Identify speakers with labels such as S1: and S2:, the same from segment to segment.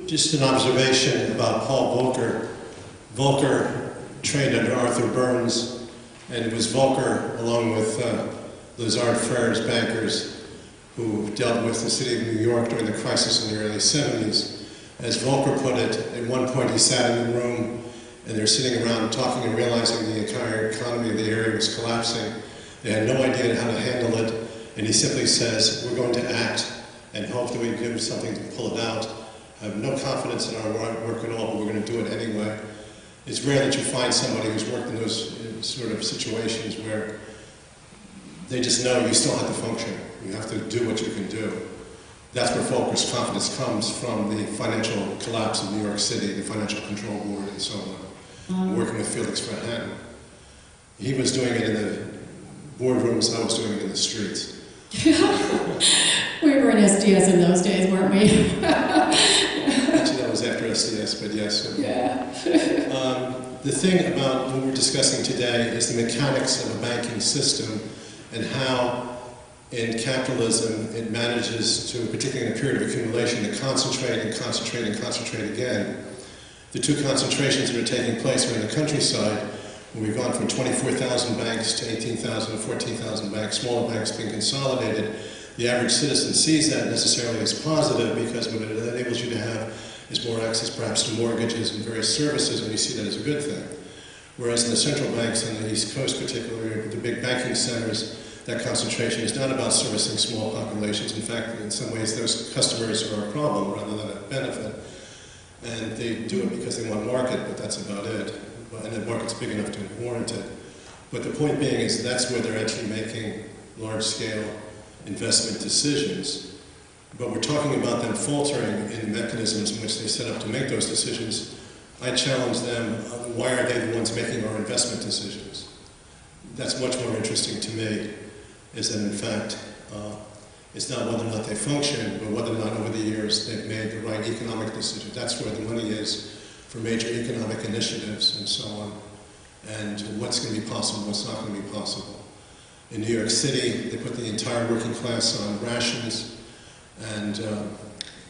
S1: Just an observation about Paul Volcker. Volcker trained under Arthur Burns, and it was Volcker, along with Lazard Frères bankers, who dealt with the city of New York during the crisis in the early 70s. As Volcker put it, at one point he sat in the room and they're sitting around talking and realizing the entire economy of the area was collapsing. They had no idea how to handle it, and he simply says, we're going to act and hope that we give them something to pull it out. I have no confidence in our work at all, but we're going to do it anyway. It's rare that you find somebody who's worked in those sort of situations where they just know you still have to function. You have to do what you can do. That's where Volcker's confidence comes from, the financial collapse of New York City, the Financial Control Board, and so on. Working with Felix Verhagen. He was doing it in the boardrooms, I was doing it in the streets.
S2: We were in SDS in those days, weren't we?
S1: Actually, that was after SDS, but yes.
S2: Yeah.
S1: The thing about what we're discussing today is the mechanics of a banking system and how in capitalism it manages to, particularly in a period of accumulation, to concentrate and concentrate and concentrate again. The two concentrations that are taking place are in the countryside, where we've gone from 24,000 banks to 18,000 to 14,000 banks, smaller banks being consolidated. The average citizen sees that necessarily as positive because what it enables you to have is more access perhaps to mortgages and various services, and you see that as a good thing. Whereas in the central banks on the East Coast particularly, the big banking centers, that concentration is not about servicing small populations. In fact, in some ways those customers are a problem rather than a benefit. And they do it because they want market, but that's about it. And the market's big enough to warrant it. But the point being is that's where they're actually making large-scale investment decisions. But we're talking about them faltering in the mechanisms in which they set up to make those decisions. I challenge them, why are they the ones making our investment decisions? That's much more interesting to me, is that in fact, it's not whether or not they function, but whether or not over the years they've made the right economic decision. That's where the money is for major economic initiatives and so on, and what's going to be possible, what's not going to be possible. In New York City, they put the entire working class on rations and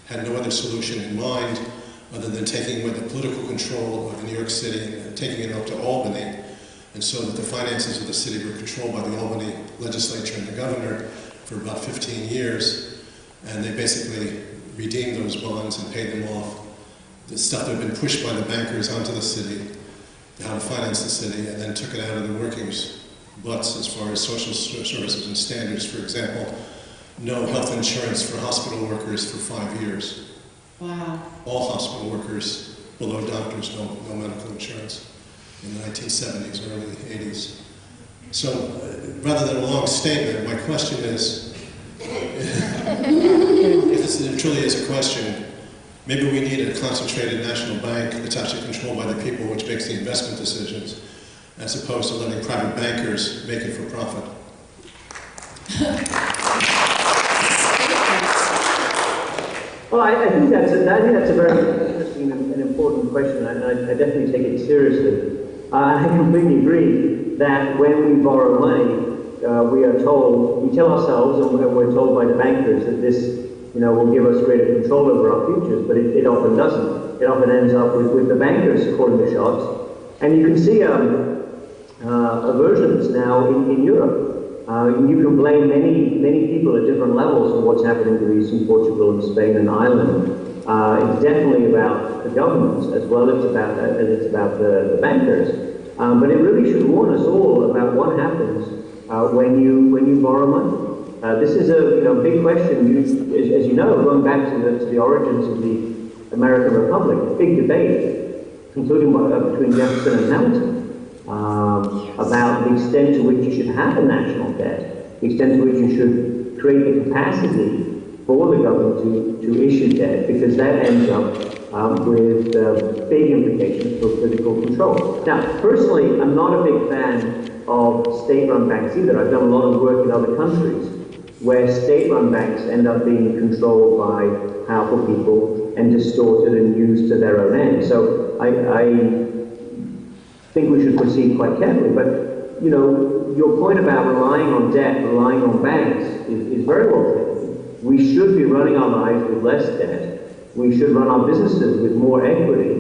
S1: had no other solution in mind other than taking away the political control of New York City and taking it up to Albany, and so that the finances of the city were controlled by the Albany legislature and the governor for about 15 years, and they basically redeemed those bonds and paid them off. The stuff that had been pushed by the bankers onto the city, how to finance the city, and then took it out of the workers' butts as far as social services and standards. For example, no health insurance for hospital workers for 5 years.
S2: Wow.
S1: All hospital workers, below doctors, no medical insurance in the 1970s, early 80s. So, rather than a long statement, my question is, if this truly is a question, maybe we need a concentrated national bank that's actually controlled by the people, which makes the investment decisions, as opposed to letting private bankers make it for profit.
S3: Well, I think that's a very interesting and important question, and I definitely take it seriously. I completely agree that when we borrow money, we tell ourselves, and we're told by the bankers that this, will give us greater control over our futures, but it often doesn't. It often ends up with the bankers calling the shots. And you can see aversions now in Europe. You can blame many people at different levels for what's happening to Greece and Portugal and Spain and Ireland. It's definitely about the governments as well as it's about the bankers. But it really should warn us all about what happens when you borrow money. This is a big question. As you know, going back to the origins of the American Republic, a big debate, including between Jefferson and Hamilton, about the extent to which you should have a national debt, the extent to which you should create the capacity for the government to issue debt, because that ends up with big implications for political control. Now, personally, I'm not a big fan of state-run banks either. I've done a lot of work in other countries where state-run banks end up being controlled by powerful people and distorted and used to their own end. So I think we should proceed quite carefully. But, your point about relying on debt, relying on banks is very well taken. We should be running our lives with less debt We should run our businesses with more equity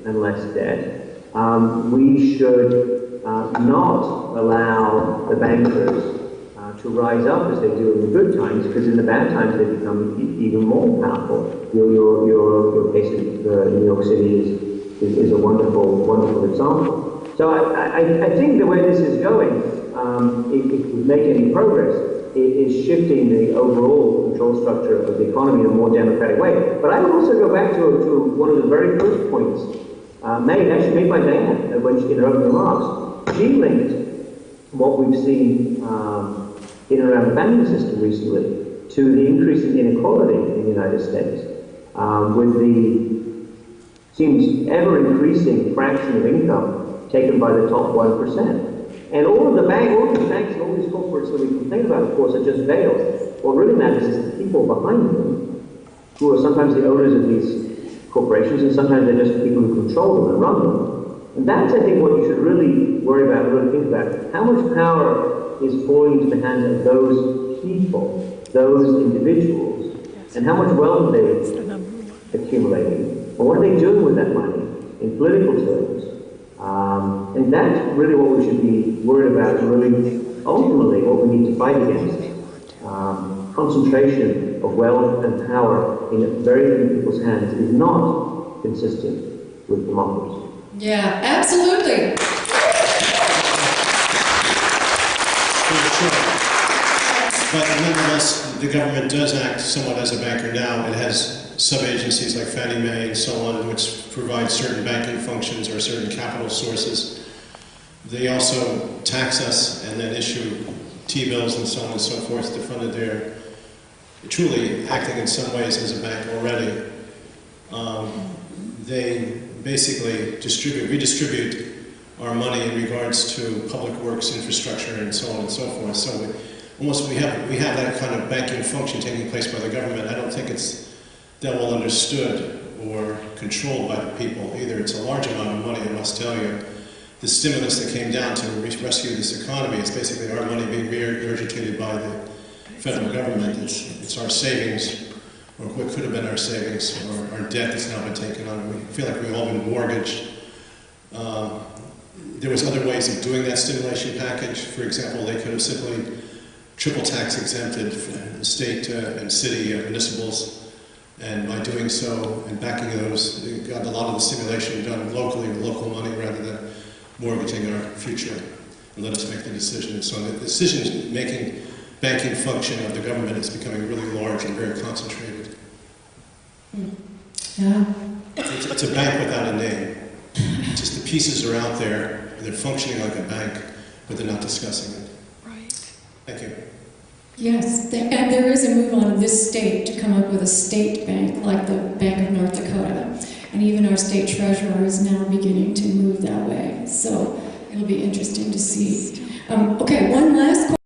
S3: and less debt. We should not allow the bankers to rise up as they do in the good times, because in the bad times they become even more powerful. Your case in New York City is a wonderful example. So I think the way this is going, if we make any progress, is shifting the overall control structure of the economy in a more democratic way. But I would also go back to one of the very first points made by Diane when she, in her opening remarks. She linked what we've seen in and around the banking system recently to the increase in inequality in the United States, with the seems ever-increasing fraction of income taken by the top 1%. And all these banks and all these corporates that we complain about, of course, are just veils. What really matters is the people behind them, who are sometimes the owners of these corporations, and sometimes they're just the people who control them and run them. And that's, I think, what you should really worry about, really think about. How much power is falling into the hands of those people, those individuals, and how much wealth are they accumulating, and what are they doing with that money in political terms? And that's really what we should be worried about, and really ultimately what we need to fight against. Concentration of wealth and power in very few people's hands is not consistent with democracy.
S2: Yeah, absolutely.
S1: But nonetheless, the government does act somewhat as a banker now. It has sub-agencies like Fannie Mae and so on, which provide certain banking functions or certain capital sources. They also tax us and then issue T-bills and so on and so forth to fund it. They're truly acting in some ways as a bank already. They basically redistribute our money in regards to public works, infrastructure, and so on and so forth. So we have that kind of banking function taking place by the government. I don't think it's that well understood or controlled by the people either. It's a large amount of money, I must tell you. The stimulus that came down to rescue this economy is basically our money being regurgitated by the federal government. It's our savings, or what could have been our savings, or our debt that's now been taken on. We feel like we've all been mortgaged. There was other ways of doing that stimulation package. For example, they could have simply triple tax exempted state and city municipals, and by doing so and backing those, they got a lot of the stimulation done locally with local money rather than mortgaging our future and let us make the decision. So the decision-making banking function of the government is becoming really large and very concentrated.
S2: Yeah.
S1: It's a bank without a name. Just the pieces are out there, and they're functioning like a bank, but they're not discussing it.
S2: Right.
S1: Thank you.
S2: Yes, and there is a move on this state to come up with a state bank, like the Bank of North Dakota. And even our state treasurer is now beginning to move that way. So it'll be interesting to see. Okay, one last question.